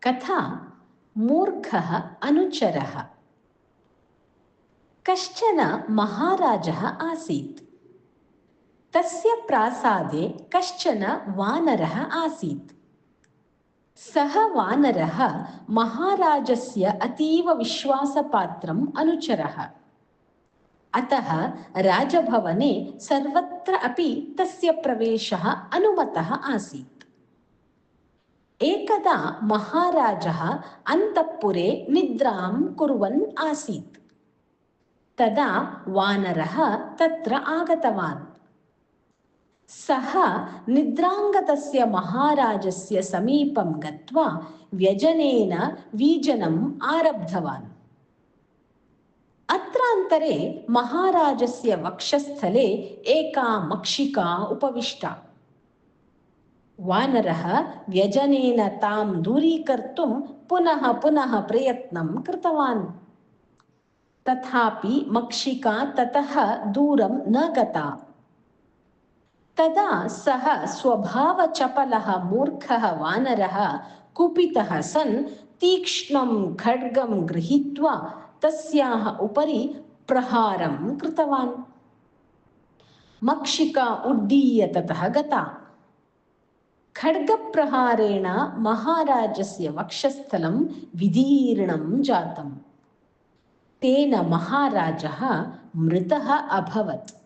कथा मूर्खः अनुचरः। कश्चन महाराजः आसीत्। तस्य प्रासादे कश्चन वानरः आसीत्। सः वानरः महाराजस्य अतीव विश्वासपात्रम् अनुचरः। अतः राजभवने सर्वत्र अपि तस्य प्रवेशः अनुमतः आसीत्। एकदा महाराजः अन्तःपुरे निद्रां कुर्वन् आसीत्। तदा वानरः तत्र आगतवान्। सः निद्राङ्गतस्य महाराजस्य समीपं गत्वा व्यजनेन वीजनम् आरब्धवान्। अत्रान्तरे महाराजस्य वक्षस्थले एका मक्षिका उपविष्टा। वानरः व्यजनेन तां दूरीकर्तुं पुनः पुनः प्रयत्नं कृतवान्। तथापि मक्षिका ततः दूरं न गता। तदा सः स्वभावचपलः मूर्खः वानरः कुपितः सन् तीक्ष्णं खड्गं गृहीत्वा तस्याः उपरि प्रहारं कृतवान्। मक्षिका उड्डीय ततः गता। खड्गप्रहारेण महाराजस्य वक्षस्थलं विदीर्णं जातम्। तेन महाराजः मृतः अभवत्।